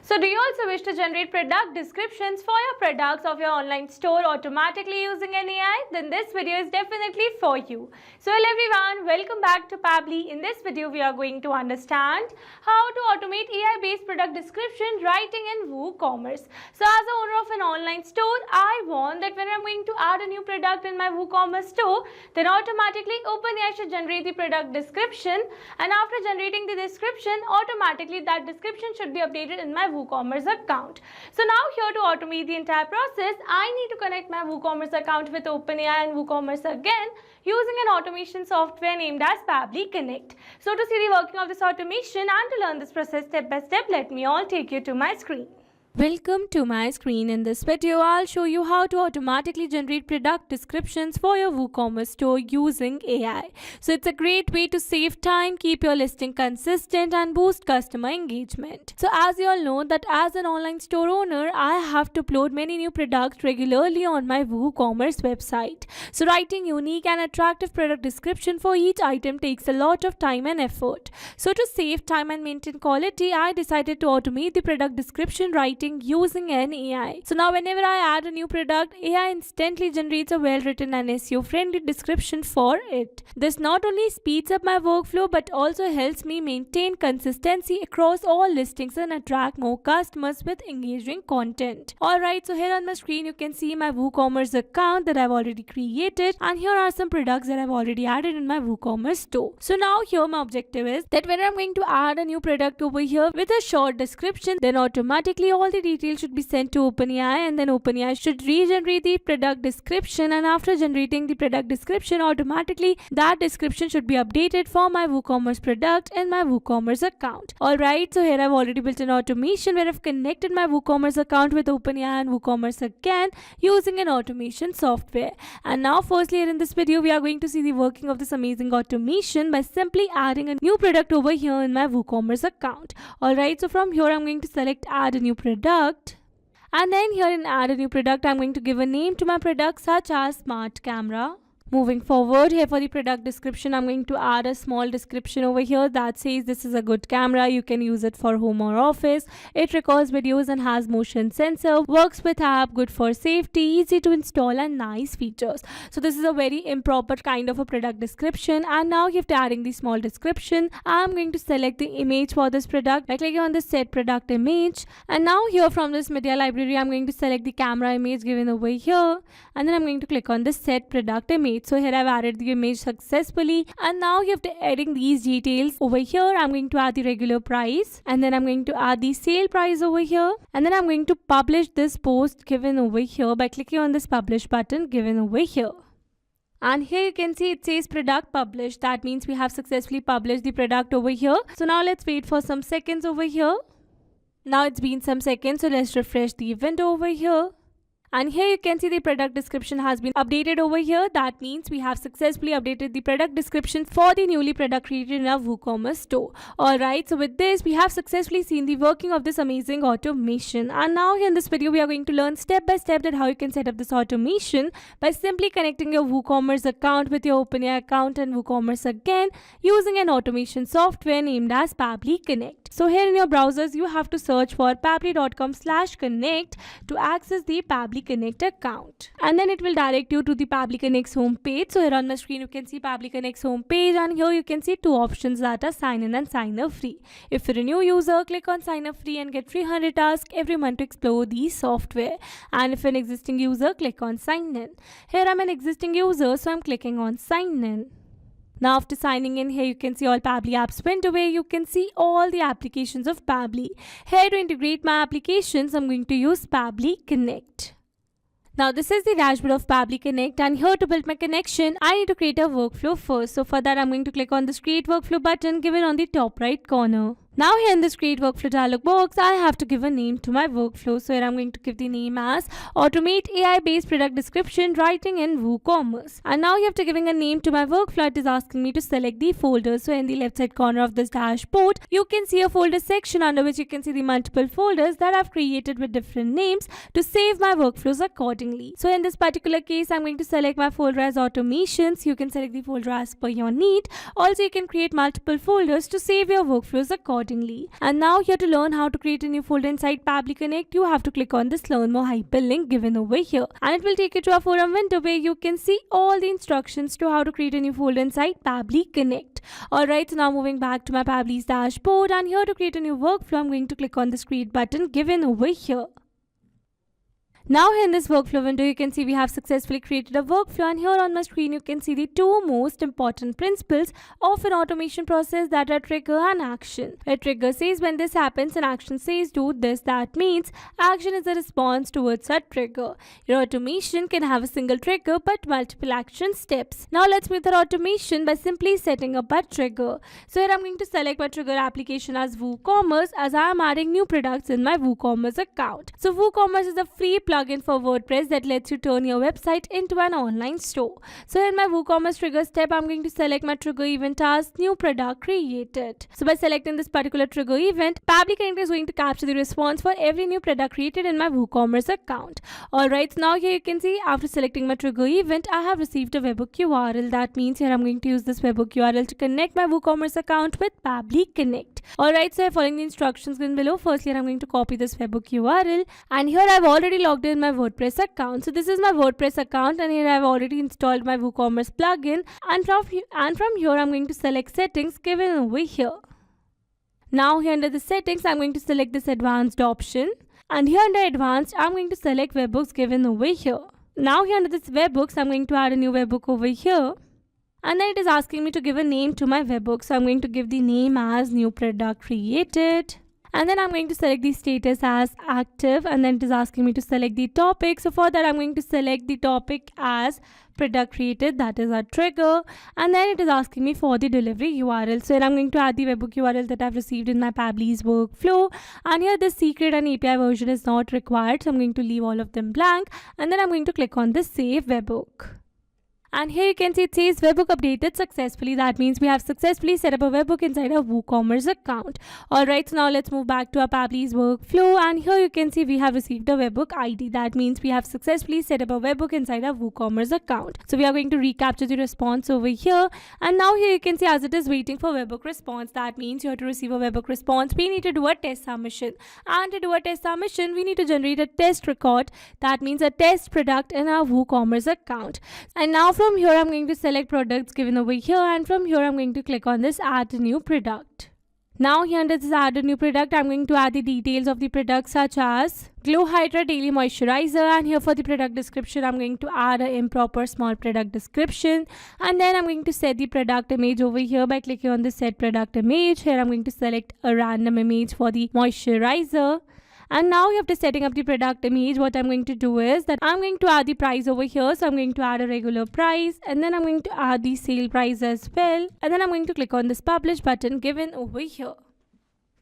So do you also wish to generate product descriptions for your products of your online store automatically using an AI? Then this video is definitely for you. So hello everyone, welcome back to Pabbly. In this video we are going to understand how to automate AI-based product description writing in WooCommerce. So as the owner of an online store, I want that when I'm going to add a new product in my WooCommerce store, then automatically OpenAI should generate the product description, and after generating the description, automatically that description should be updated in my WooCommerce account. So now here to automate the entire process, I need to connect my WooCommerce account with OpenAI and WooCommerce again using an automation software named as Pabbly Connect. So to see the working of this automation and to learn this process step by step, let me all take you to my screen. Welcome to my screen. In this video, I'll show you how to automatically generate product descriptions for your WooCommerce store using AI. So it's a great way to save time, keep your listing consistent and boost customer engagement. So as you all know that as an online store owner, I have to upload many new products regularly on my WooCommerce website. So writing unique and attractive product description for each item takes a lot of time and effort. So to save time and maintain quality, I decided to automate the product description writing using an AI. So now whenever I add a new product, AI instantly generates a well-written and SEO-friendly description for it. This not only speeds up my workflow but also helps me maintain consistency across all listings and attract more customers with engaging content. Alright, so here on my screen you can see my WooCommerce account that I've already created, and here are some products that I've already added in my WooCommerce store. So now here my objective is that when I'm going to add a new product over here with a short description, then automatically all the details should be sent to OpenAI, and then OpenAI should regenerate the product description, and after generating the product description, automatically that description should be updated for my WooCommerce product in my WooCommerce account. Alright, so here I've already built an automation where I've connected my WooCommerce account with OpenAI and WooCommerce again using an automation software. And now firstly here in this video we are going to see the working of this amazing automation by simply adding a new product over here in my WooCommerce account. Alright, so from here I'm going to select add a new product, and then here in add a new product I'm going to give a name to my product such as smart camera. Moving forward, here for the product description, I'm going to add a small description over here that says this is a good camera, you can use it for home or office, it records videos and has motion sensor, works with app, good for safety, easy to install and nice features. So this is a very improper kind of a product description, and now after adding the small description, I'm going to select the image for this product by clicking on the set product image, and now here from this media library, I'm going to select the camera image given over here, and then I'm going to click on the set product image. So here I've added the image successfully, and now after adding these details over here, I'm going to add the regular price, and then I'm going to add the sale price over here, and then I'm going to publish this post given over here by clicking on this publish button given over here. And here you can see it says product published. That means we have successfully published the product over here. So now let's wait for some seconds over here. Now it's been some seconds, so let's refresh the event over here. And here you can see the product description has been updated over here. That means we have successfully updated the product description for the newly product created in our WooCommerce store. Alright, so with this, we have successfully seen the working of this amazing automation. And now here in this video, we are going to learn step by step that how you can set up this automation by simply connecting your WooCommerce account with your OpenAI account and WooCommerce again using an automation software named as Pabbly Connect. So here in your browsers, you have to search for pabbly.com/connect to access the Pabbly Connect account, and then it will direct you to the Pabbly Connect's home page. So here on my screen you can see Pabbly Connect's home page, and here you can see two options that are sign in and sign up free. If you're a new user, click on sign up free and get free 100 tasks every month to explore the software, and if you're an existing user, click on sign in. Here I'm an existing user, so I'm clicking on sign in. Now after signing in, here you can see all Pabbly apps window where you can see all the applications of Pabbly. Here to integrate my applications, I'm going to use Pabbly Connect. Now this is the dashboard of Pabbly Connect, and here to build my connection, I need to create a workflow first. So for that, I'm going to click on this create workflow button given on the top right corner. Now here in this create workflow dialog box, I have to give a name to my workflow. So here I'm going to give the name as automate AI-based product description writing in WooCommerce. And now after giving a name to my workflow, it is asking me to select the folder. So in the left side corner of this dashboard, you can see a folder section under which you can see the multiple folders that I've created with different names to save my workflows accordingly. So in this particular case, I'm going to select my folder as automations. You can select the folder as per your need. Also, you can create multiple folders to save your workflows accordingly. accordingly. And now here to learn how to create a new folder inside Pabbly Connect, you have to click on this learn more hyperlink given over here, and it will take you to a forum window where you can see all the instructions to how to create a new folder inside Pabbly Connect. Alright, so now moving back to my Pabbly's dashboard, and here to create a new workflow, I'm going to click on this create button given over here. Now here in this workflow window, you can see we have successfully created a workflow, and here on my screen you can see the two most important principles of an automation process, that are trigger and action. A trigger says when this happens and action says do this. That means action is a response towards a trigger. Your automation can have a single trigger but multiple action steps. Now let's make that automation by simply setting up a trigger. So here I'm going to select my trigger application as WooCommerce, as I am adding new products in my WooCommerce account. So WooCommerce is a free plugin for WordPress that lets you turn your website into an online store. So in my WooCommerce trigger step, I'm going to select my trigger event as new product created. So by selecting this particular trigger event, Pabbly Connect is going to capture the response for every new product created in my WooCommerce account. Alright, so now here you can see after selecting my trigger event, I have received a webhook URL. That means here I'm going to use this webhook URL to connect my WooCommerce account with Pabbly Connect. Alright, so following the instructions given below, firstly I'm going to copy this webhook URL, and here I've already logged in my WordPress account. So this is my WordPress account, and here I've already installed my WooCommerce plugin, and from here I'm going to select settings given over here. Now here under the settings, I'm going to select this advanced option, and here under advanced I'm going to select webhooks given over here. Now here under this webhooks, I'm going to add a new webhook over here, and then it is asking me to give a name to my webhook. So I'm going to give the name as new product created. And then I'm going to select the status as active, and then it is asking me to select the topic. So for that I'm going to select the topic as product created, that is our trigger, and then it is asking me for the delivery URL. So here I'm going to add the webhook URL that I've received in my Pabbly's workflow, and here the secret and API version is not required, so I'm going to leave all of them blank, and then I'm going to click on the save webhook. And here you can see it says webhook updated successfully. That means we have successfully set up a webhook inside our WooCommerce account. Alright, so now let's move back to our Pabbly's workflow, and here you can see we have received a webhook ID. That means we have successfully set up a webhook inside our WooCommerce account. So we are going to recapture the response over here, and now here you can see as it is waiting for webhook response. That means you have to receive a webhook response, we need to do a test submission, and to do a test submission we need to generate a test record. That means a test product in our WooCommerce account. And now from here I'm going to select products given over here, and from here I'm going to click on this add a new product. Now here under this add a new product, I'm going to add the details of the product such as Glow Hydra Daily Moisturizer, and here for the product description I'm going to add an improper small product description, and then I'm going to set the product image over here by clicking on the set product image. Here I'm going to select a random image for the moisturizer. And now after setting up the product image, what I'm going to do is that I'm going to add the price over here. So I'm going to add a regular price, and then I'm going to add the sale price as well, and then I'm going to click on this publish button given over here.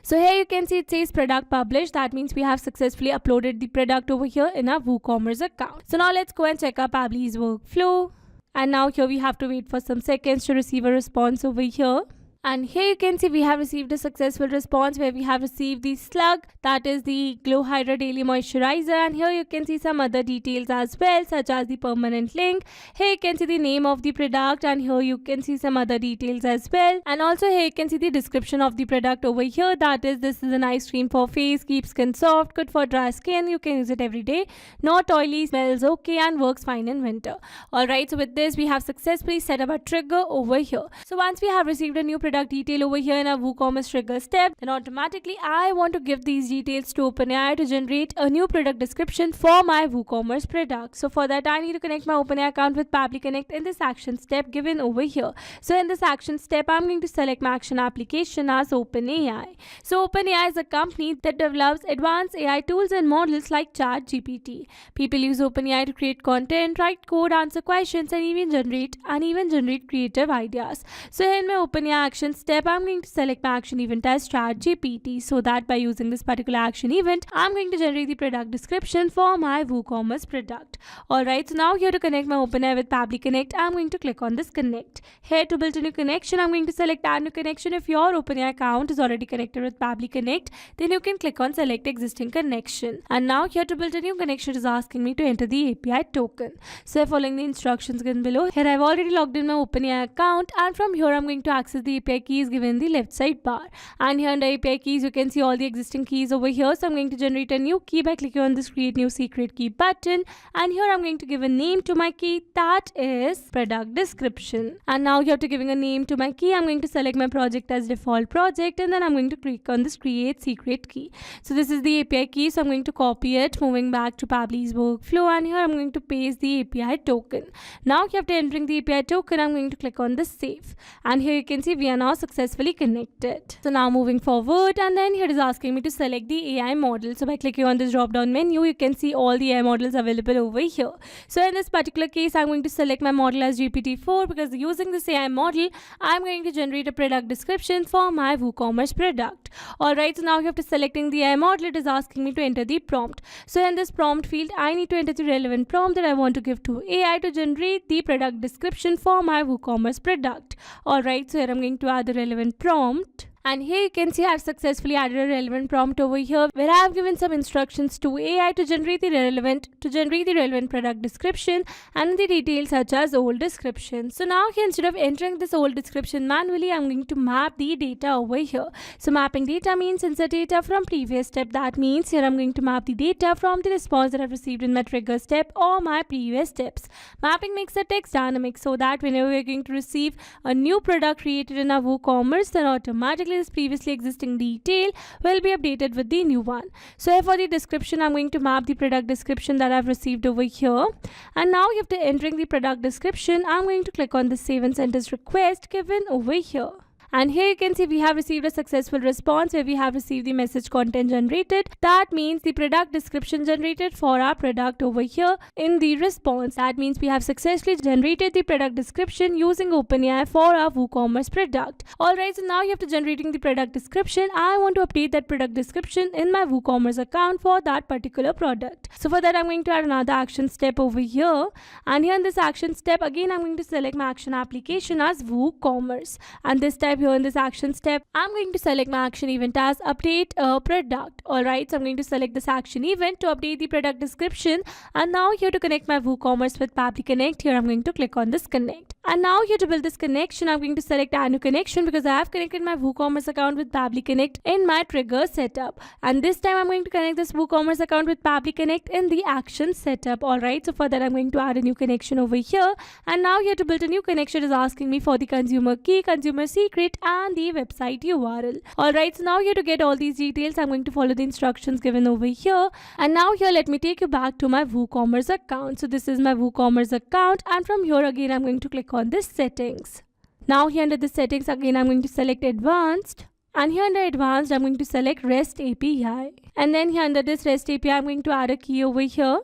So here you can see it says product published. That means we have successfully uploaded the product over here in our WooCommerce account. So now let's go and check our Pabbly's workflow, and now here we have to wait for some seconds to receive a response over here. And here you can see we have received a successful response where we have received the slug, that is the Glow Hydra Daily Moisturizer, and here you can see some other details as well, such as the permanent link. Here you can see the name of the product, and here you can see some other details as well, and also here you can see the description of the product over here, that is this is an eye cream for face, keeps skin soft, good for dry skin, you can use it every day, not oily, smells okay, and works fine in winter. Alright, so with this we have successfully set up a trigger over here. So once we have received a new product detail over here in our WooCommerce trigger step, then automatically I want to give these details to OpenAI to generate a new product description for my WooCommerce product. So for that I need to connect my OpenAI account with Pabbly Connect in this action step given over here. So in this action step I'm going to select my action application as OpenAI. So OpenAI is a company that develops advanced AI tools and models like ChatGPT. People use OpenAI to create content, write code, answer questions, and even generate creative ideas. So here in my OpenAI action step, I'm going to select my action event as ChatGPT, so that by using this particular action event, I'm going to generate the product description for my WooCommerce product. Alright, so now here to connect my OpenAI with Pabbly Connect, I'm going to click on this connect. Here to build a new connection, I'm going to select add new connection. If your OpenAI account is already connected with Pabbly Connect, then you can click on select existing connection. And now here to build a new connection, it is asking me to enter the API token. So following the instructions given below, here I've already logged in my OpenAI account, and from here I'm going to access the API API key is given in the left side bar. And here under API keys, you can see all the existing keys over here. So I'm going to generate a new key by clicking on this create new secret key button. And here I'm going to give a name to my key, that is product description. And now you have to giving a name to my key. I'm going to select my project as default project, and then I'm going to click on this create secret key. So this is the API key, so I'm going to copy it, moving back to Pabbly's workflow, and here I'm going to paste the API token. Now after entering the API token, I'm going to click on this save, and here you can see we are now successfully connected. So now moving forward, and then here it is asking me to select the AI model. So by clicking on this drop down menu, you can see all the AI models available over here. So in this particular case, I'm going to select my model as GPT-4 because using this AI model, I'm going to generate a product description for my WooCommerce product. Alright, so now you have to selecting the AI model. It is asking me to enter the prompt. So in this prompt field, I need to enter the relevant prompt that I want to give to AI to generate the product description for my WooCommerce product. Alright, so here I'm going to add the relevant prompt. And here you can see I have successfully added a relevant prompt over here where I have given some instructions to AI to generate the relevant product description and the details such as old description. So now here, instead of entering this old description manually, I'm going to map the data over here. So mapping data means insert data from previous step. That means here I'm going to map the data from the response that I've received in my trigger step or my previous steps. Mapping makes the text dynamic so that whenever we're going to receive a new product created in our WooCommerce, then automatically this previously existing detail will be updated with the new one. So here for the description, I'm going to map the product description that I've received over here. And now after entering the product description, I'm going to click on the save and send as request given over here. And here you can see we have received a successful response where we have received the message content generated. That means the product description generated for our product over here in the response. That means we have successfully generated the product description using OpenAI for our WooCommerce product. Alright, so now you have to generating the product description. I want to update that product description in my WooCommerce account for that particular product. So for that, I'm going to add another action step over here. And here in this action step, again, I'm going to select my action application as WooCommerce. And this time here in this action step, I'm going to select my action event as update a product. Alright, so I'm going to select this action event to update the product description. And now here to connect my WooCommerce with Pabbly Connect, here I'm going to click on this connect. And now here to build this connection, I'm going to select add new connection because I have connected my WooCommerce account with Pabbly Connect in my trigger setup. And this time I'm going to connect this WooCommerce account with Pabbly Connect in the action setup. Alright, so for that I'm going to add a new connection over here. And now here to build a new connection is asking me for the consumer key, consumer secret, and the website URL. Alright, so now here to get all these details, I'm going to follow the instructions given over here. And now here let me take you back to my WooCommerce account. So this is my WooCommerce account, and from here again I'm going to click on this settings. Now here under the settings again I'm going to select advanced, and here under advanced I'm going to select REST API, and then here under this REST API I'm going to add a key over here.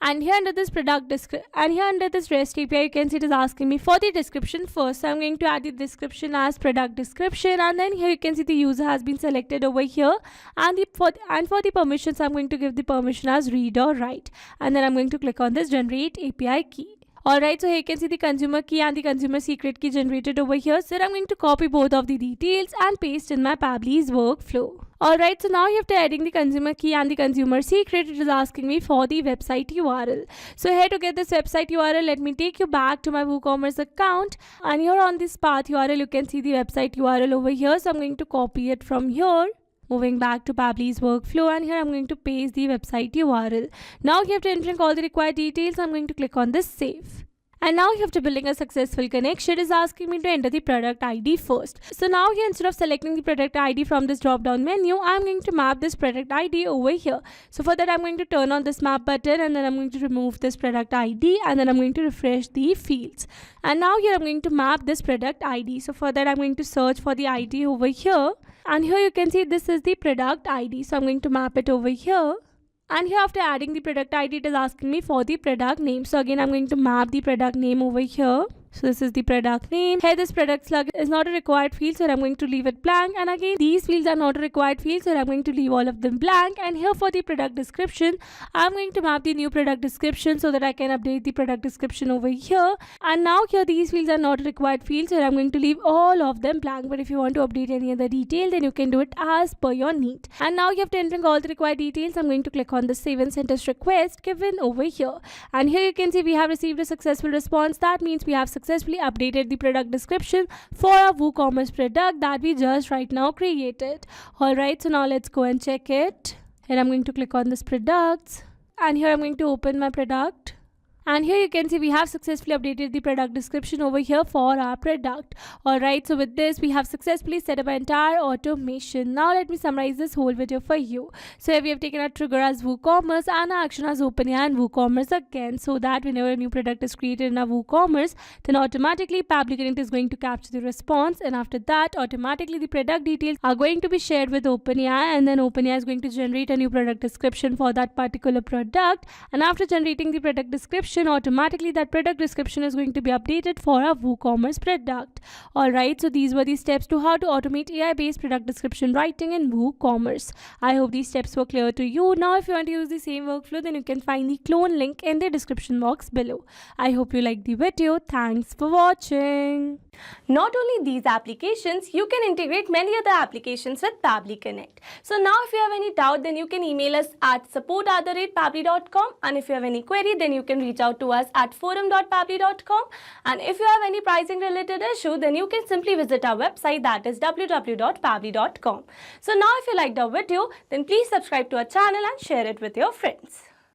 And here under this REST API, you can see it is asking me for the description first. So I'm going to add the description as product description, and then here you can see the user has been selected over here. And for the permissions, I'm going to give the permission as read or write. And then I'm going to click on this generate API key. Alright, so here you can see the consumer key and the consumer secret key generated over here. So I'm going to copy both of the details and paste in my Pabbly's workflow. Alright, so now after adding the consumer key and the consumer secret, it is asking me for the website URL. So here to get this website URL, let me take you back to my WooCommerce account. And here on this path URL, you can see the website URL over here. So I'm going to copy it from here. Moving back to Pabbly's workflow, and here I'm going to paste the website URL. Now you have to enter all the required details. I'm going to click on this save. And now you have to building a successful connection. It is asking me to enter the product ID first. So now here instead of selecting the product ID from this drop down menu, I'm going to map this product ID over here. So for that I'm going to turn on this map button, and then I'm going to remove this product ID, and then I'm going to refresh the fields. And now here I'm going to map this product ID. So for that I'm going to search for the ID over here. And here you can see this is the product ID. So I'm going to map it over here. And here after adding the product ID, it is asking me for the product name. So again, I'm going to map the product name over here. So this is the product name. Here this product slug is not a required field, so I'm going to leave it blank. And again, these fields are not a required field, so I'm going to leave all of them blank. And here for the product description, I'm going to map the new product description so that I can update the product description over here. And now here these fields are not a required field, so I'm going to leave all of them blank. But if you want to update any other detail, then you can do it as per your need. And now you have to enter all the required details. I'm going to click on the save and send as request given over here. And here you can see we have received a successful response. That means we have successfully successfully updated the product description for our WooCommerce product that we just right now created. Alright, so now let's go and check it. And I'm going to click on this products. And here I'm going to open my product. And here you can see we have successfully updated the product description over here for our product. Alright, so with this we have successfully set up an entire automation. Now let me summarize this whole video for you. So here we have taken our trigger as WooCommerce and our action as OpenAI and WooCommerce again, so that whenever a new product is created in our WooCommerce, then automatically Pabbly Connect is going to capture the response, and after that automatically the product details are going to be shared with OpenAI, and then OpenAI is going to generate a new product description for that particular product. And after generating the product description, automatically that product description is going to be updated for our WooCommerce product. Alright, so these were the steps to how to automate AI-based product description writing in WooCommerce. I hope these steps were clear to you. Now if you want to use the same workflow, then you can find the clone link in the description box below. I hope you liked the video. Thanks for watching. Not only these applications, you can integrate many other applications with Pabbly Connect. So now if you have any doubt, then you can email us at support@pabbly.com, and if you have any query, then you can reach out to us at forum.pabbly.com. And if you have any pricing related issue, then you can simply visit our website, that is www.pabbly.com. So now if you liked our video, then please subscribe to our channel and share it with your friends.